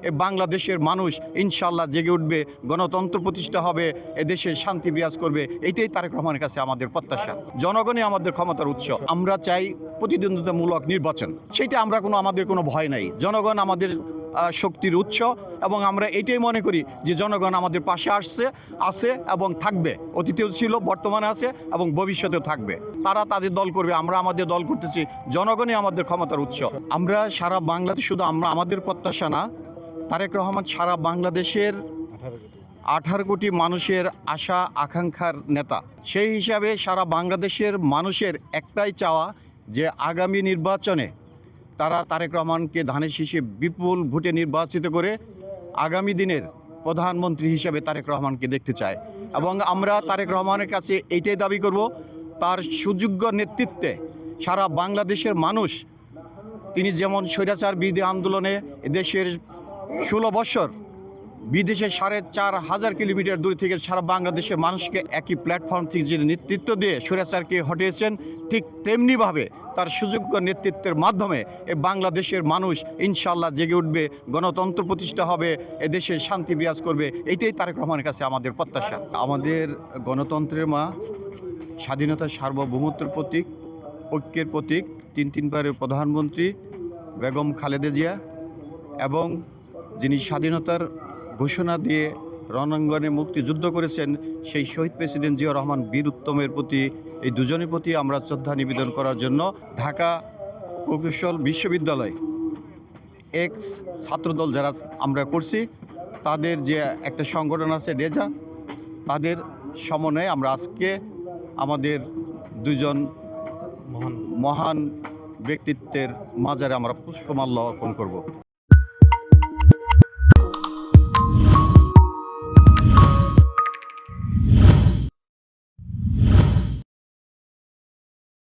এই বাংলাদেশের মানুষ ইনশাআল্লাহ জেগে উঠবে, গণতন্ত্র প্রতিষ্ঠা হবে, এদেশে শান্তি বিরাজ করবে। এইটাই তারেক রহমানের কাছে আমাদের প্রত্যাশা। জনগণই আমাদের ক্ষমতার উৎস। আমরা চাই প্রতিদ্বন্দ্বিতামূলক নির্বাচন, সেইটা আমরা আমাদের কোনো ভয় নাই। জনগণ আমাদের শক্তির উৎস, এবং আমরা এটাই মনে করি যে জনগণ আমাদের পাশে আছে এবং থাকবে। অতীতেও ছিল, বর্তমানে আছে এবং ভবিষ্যতেও থাকবে। তারা তাদের দল করবে, আমরা আমাদের দল করতেছি। জনগণই আমাদের ক্ষমতার উৎস। আমরা সারা বাংলাদেশ, শুধু আমাদের প্রত্যাশা না, তারেক রহমান সারা বাংলাদেশের 18 কোটি মানুষের আশা আকাঙ্ক্ষার নেতা। সেই হিসাবে সারা বাংলাদেশের মানুষের একটাই চাওয়া যে আগামী নির্বাচনে তারা তারেক রহমানকে ধানের শীষে বিপুল ভোটে নির্বাচিত করে আগামী দিনের প্রধানমন্ত্রী হিসেবে তারেক রহমানকে দেখতে চায়। এবং আমরা তারেক রহমানের কাছে এইটাই দাবি করব, তার সুযোগ্য নেতৃত্বে সারা বাংলাদেশের মানুষ, তিনি যেমন স্বৈরাচার বিরোধী আন্দোলনে দেশের 16 বছর বিদেশে 4,500 কিলোমিটার দূর থেকে সারা বাংলাদেশের মানুষকে একই প্ল্যাটফর্ম থেকে যে নেতৃত্ব দিয়ে স্বৈরাচারকে হটিয়েছেন, ঠিক তেমনিভাবে তার সুযোগ্য নেতৃত্বের মাধ্যমে এই বাংলাদেশের মানুষ ইনশাআল্লাহ জেগে উঠবে, গণতন্ত্র প্রতিষ্ঠা হবে, এদেশে শান্তি বিরাজ করবে। এইটাই তারেক রহমানের কাছে আমাদের প্রত্যাশা। আমাদের গণতন্ত্রের মা, স্বাধীনতার সার্বভৌমত্বের প্রতীক, ঐক্যের প্রতীক, তিনবারের প্রধানমন্ত্রী বেগম খালেদা জিয়া, এবং যিনি স্বাধীনতার ঘোষণা দিয়ে রণাঙ্গনে মুক্তিযুদ্ধ করেছেন, সেই শহীদ প্রেসিডেন্ট জিয়াউর রহমান বীর উত্তমের প্রতি, এই দুজনের প্রতি আমরা শ্রদ্ধা নিবেদন করার জন্য ঢাকা প্রকৌশল বিশ্ববিদ্যালয় এক্স ছাত্রদল যারা আমরা করছি, তাদের যে একটা সংগঠন আছে রেজা, তাদের সমন্বয়ে আমরা আজকে আমাদের দুজন মহান ব্যক্তিত্বের মাজারে আমরা পুষ্পমাল্য অর্পণ করব।